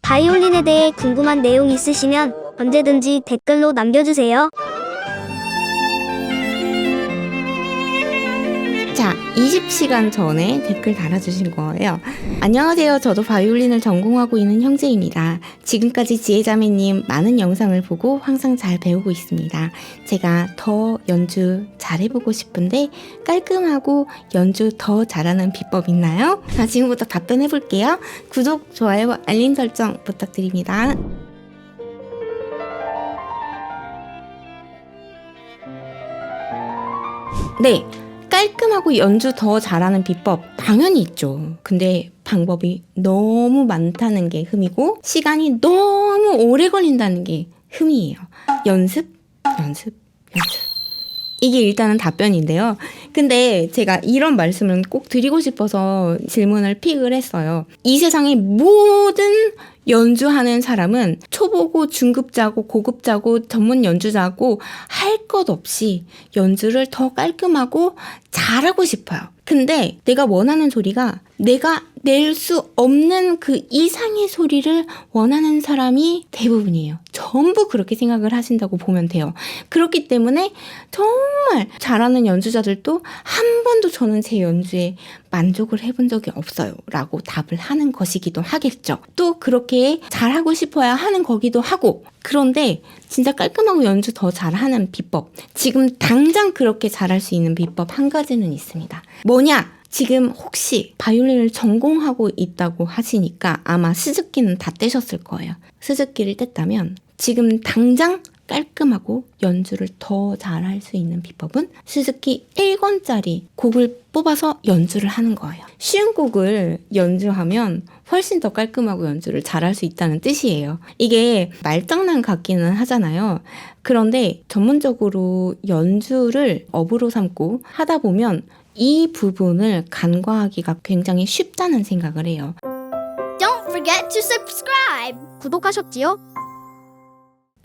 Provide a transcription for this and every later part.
바이올린에 대해 궁금한 내용 있으시면 언제든지 댓글로 남겨주세요. 자, 20시간 전에 댓글 달아주신 거예요. 안녕하세요. 저도 바이올린을 전공하고 있는 형제입니다. 지금까지 지혜자매님 많은 영상을 보고 항상 잘 배우고 있습니다. 제가 더 연주 잘해보고 싶은데 깔끔하고 연주 더 잘하는 비법 있나요? 자, 지금부터 답변해볼게요. 구독, 좋아요, 알림 설정 부탁드립니다. 네. 깔끔하고 연주 더 잘하는 비법 당연히 있죠. 근데 방법이 너무 많다는 게 흠이고 시간이 너무 오래 걸린다는 게 흠이에요. 연습. 이게 일단은 답변인데요. 근데 제가 이런 말씀을 꼭 드리고 싶어서 질문을 픽을 했어요. 이 세상의 모든 연주하는 사람은 초보고 중급자고 고급자고 전문 연주자고 할 것 없이 연주를 더 깔끔하고 잘하고 싶어요. 근데 내가 원하는 소리가 내가 낼 수 없는 그 이상의 소리를 원하는 사람이 대부분이에요. 전부 그렇게 생각을 하신다고 보면 돼요. 그렇기 때문에 정말 잘하는 연주자들도 한 번도 저는 제 연주에 만족을 해본 적이 없어요 라고 답을 하는 것이기도 하겠죠. 또 그렇게 잘하고 싶어야 하는 거기도 하고, 그런데 진짜 깔끔하고 연주 더 잘하는 비법, 지금 당장 그렇게 잘할 수 있는 비법 한 가지는 있습니다. 뭐냐? 지금 혹시 바이올린을 전공하고 있다고 하시니까 아마 스즈키는 다 떼셨을 거예요. 스즈키를 뗐다면 지금 당장 깔끔하고 연주를 더 잘할 수 있는 비법은 스즈키 1권짜리 곡을 뽑아서 연주를 하는 거예요. 쉬운 곡을 연주하면 훨씬 더 깔끔하고 연주를 잘할 수 있다는 뜻이에요. 이게 말장난 같기는 하잖아요. 그런데 전문적으로 연주를 업으로 삼고 하다 보면 이 부분을 간과하기가 굉장히 쉽다는 생각을 해요. Don't forget to subscribe. 구독하셨지요?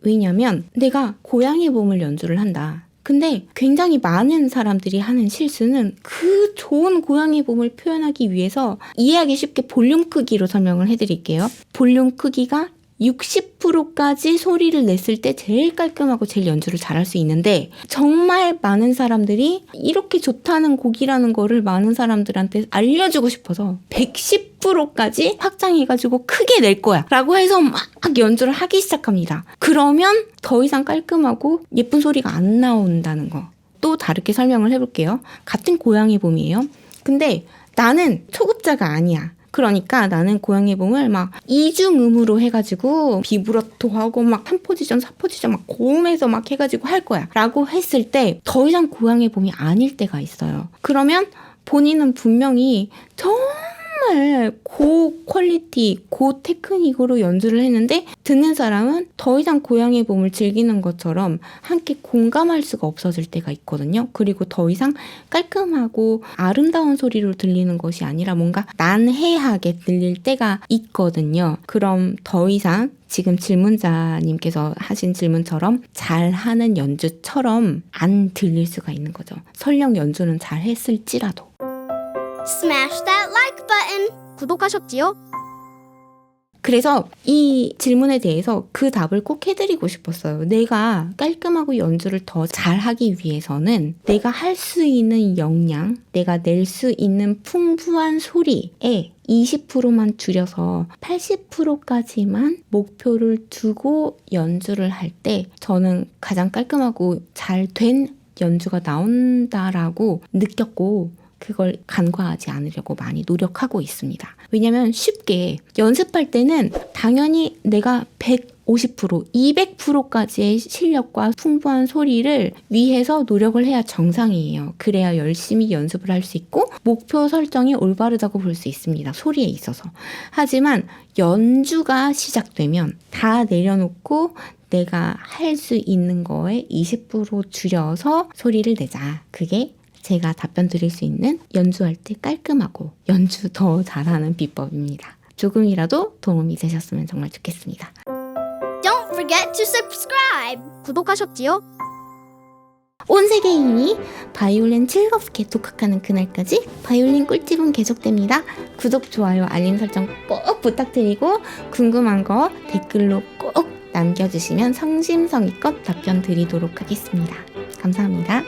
왜냐면 내가 고양이 봄을 연주를 한다. 근데 굉장히 많은 사람들이 하는 실수는 그 좋은 고양이 봄을 표현하기 위해서 이해하기 쉽게 볼륨 크기로 설명을 해드릴게요. 볼륨 크기가 60%까지 소리를 냈을 때 제일 깔끔하고 제일 연주를 잘할 수 있는데, 정말 많은 사람들이 이렇게 좋다는 곡이라는 거를 많은 사람들한테 알려주고 싶어서 110%까지 확장해가지고 크게 낼 거야 라고 해서 막 연주를 하기 시작합니다. 그러면 더 이상 깔끔하고 예쁜 소리가 안 나온다는 거. 또 다르게 설명을 해볼게요. 같은 고양이 봄이에요. 근데 나는 초급자가 아니야. 그러니까 나는 고양이 봄을 막 이중음으로 해가지고 비브라토하고 막 3포지션, 4포지션 막 고음에서 막 해가지고 할 거야 라고 했을 때 더 이상 고양이 봄이 아닐 때가 있어요. 그러면 본인은 분명히 정말 고 퀄리티, 고 테크닉으로 연주를 했는데 듣는 사람은 더 이상 고양이 봄을 즐기는 것처럼 함께 공감할 수가 없어질 때가 있거든요. 그리고 더 이상 깔끔하고 아름다운 소리로 들리는 것이 아니라 뭔가 난해하게 들릴 때가 있거든요. 그럼 더 이상 지금 질문자님께서 하신 질문처럼 잘하는 연주처럼 안 들릴 수가 있는 거죠. 설령 연주는 잘 했을지라도. Smash that like button. 구독하셨지요? 그래서 이 질문에 대해서 그 답을 꼭 해드리고 싶었어요. 내가 깔끔하고 연주를 더 잘하기 위해서는 내가 할 수 있는 역량, 내가 낼 수 있는 풍부한 소리에 20%만 줄여서 80%까지만 목표를 두고 연주를 할 때 저는 가장 깔끔하고 잘 된 연주가 나온다라고 느꼈고, 그걸 간과하지 않으려고 많이 노력하고 있습니다. 왜냐면 쉽게 연습할 때는 당연히 내가 150%, 200%까지의 실력과 풍부한 소리를 위해서 노력을 해야 정상이에요. 그래야 열심히 연습을 할 수 있고 목표 설정이 올바르다고 볼 수 있습니다. 소리에 있어서. 하지만 연주가 시작되면 다 내려놓고 내가 할 수 있는 거에 20% 줄여서 소리를 내자. 그게 제가 답변 드릴 수 있는 연주할 때 깔끔하고 연주 더 잘하는 비법입니다. 조금이라도 도움이 되셨으면 정말 좋겠습니다. Don't forget to subscribe. 구독하셨지요? 온 세계인이 바이올린 즐겁게 독학하는 그날까지 바이올린 꿀팁은 계속됩니다. 구독, 좋아요, 알림 설정 꼭 부탁드리고 궁금한 거 댓글로 꼭 남겨주시면 성심성의껏 답변 드리도록 하겠습니다. 감사합니다.